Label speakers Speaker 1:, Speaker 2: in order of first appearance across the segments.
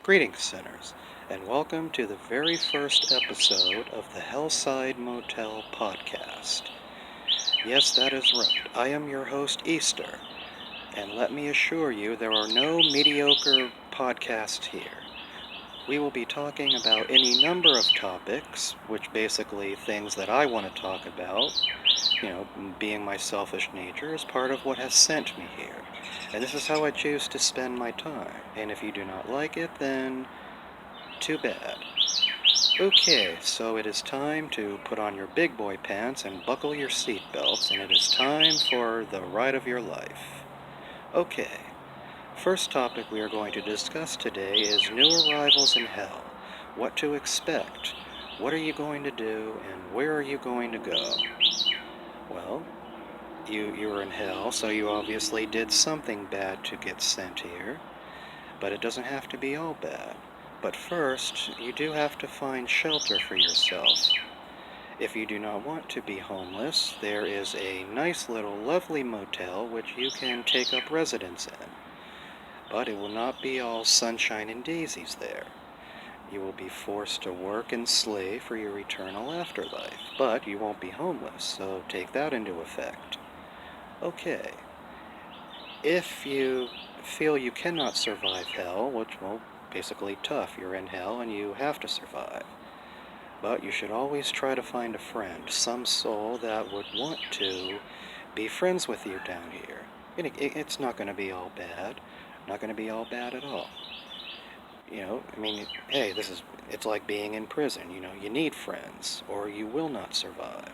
Speaker 1: Greetings, sinners, and welcome to the very first episode of the Hellside Motel podcast. Yes, that is right. I am your host, Easter, and let me assure you there are no mediocre podcasts here. We will be talking about any number of topics, which basically things that I want to talk about, being my selfish nature is part of what has sent me here. And this is how I choose to spend my time. And if you do not like it, then too bad. Okay, so it is time to put on your big boy pants and buckle your seatbelts, and it is time for the ride of your life. Okay, first topic we are going to discuss today is new arrivals in hell. What to expect, what are you going to do, and where are you going to go? Well, you were in hell, so you obviously did something bad to get sent here, but it doesn't have to be all bad. But first, you do have to find shelter for yourself. If you do not want to be homeless, there is a nice little lovely motel which you can take up residence in. But it will not be all sunshine and daisies there. You will be forced to work and slave for your eternal afterlife, but you won't be homeless, so take that into effect. Okay, if you feel you cannot survive hell, which, well, basically tough, you're in hell and you have to survive. But you should always try to find a friend, some soul that would want to be friends with you down here. It's not going to be all bad, not going to be all bad at all. Hey, it's like being in prison, you need friends, or you will not survive.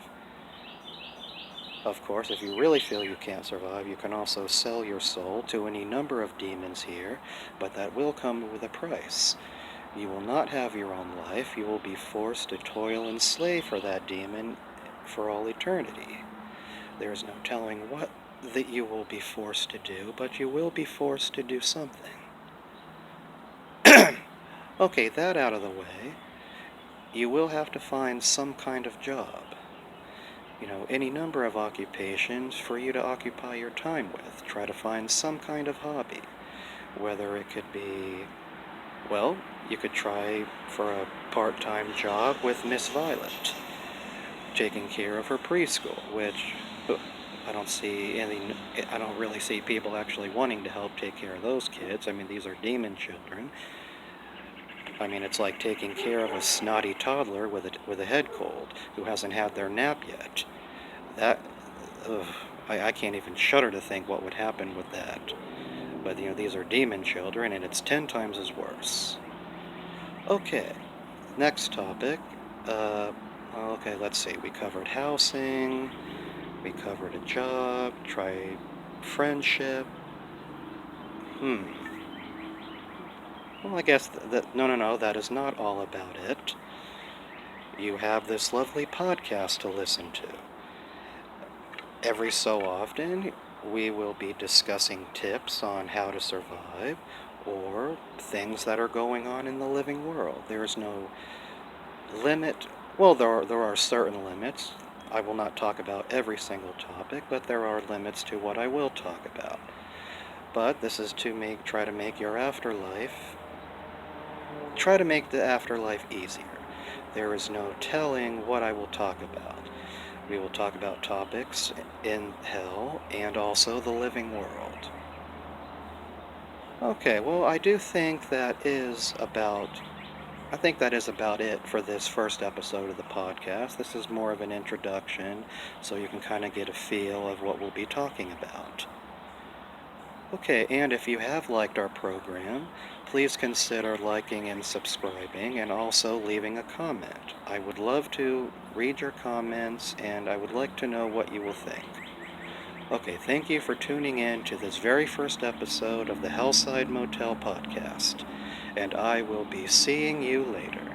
Speaker 1: Of course, if you really feel you can't survive, you can also sell your soul to any number of demons here, but that will come with a price. You will not have your own life. You will be forced to toil and slave for that demon for all eternity. There is no telling what that you will be forced to do, but you will be forced to do something. Okay, that out of the way, you will have to find some kind of job. Any number of occupations for you to occupy your time with. Try to find some kind of hobby. Whether it could be, well, you could try for a part-time job with Miss Violet, taking care of her preschool, which I don't really see people actually wanting to help take care of those kids. These are demon children. It's like taking care of a snotty toddler with a head cold who hasn't had their nap yet. I can't even shudder to think what would happen with that. But, these are demon children, and it's 10 times as worse. Okay, next topic. Okay, let's see. We covered housing, we covered a job, try friendship. Well, I guess no, that is not all about it. You have this lovely podcast to listen to. Every so often, we will be discussing tips on how to survive or things that are going on in the living world. There is no limit. Well, there are certain limits. I will not talk about every single topic, but there are limits to what I will talk about. But this is to try to make the afterlife easier. There is no telling what I will talk about. We will talk about topics in hell and also the living world. Okay, well, I think that is about it for this first episode of the podcast. This is more of an introduction, so you can kind of get a feel of what we'll be talking about. Okay, and if you have liked our program, please consider liking and subscribing, and also leaving a comment. I would love to read your comments, and I would like to know what you will think. Okay, thank you for tuning in to this very first episode of the Hellside Motel podcast, and I will be seeing you later.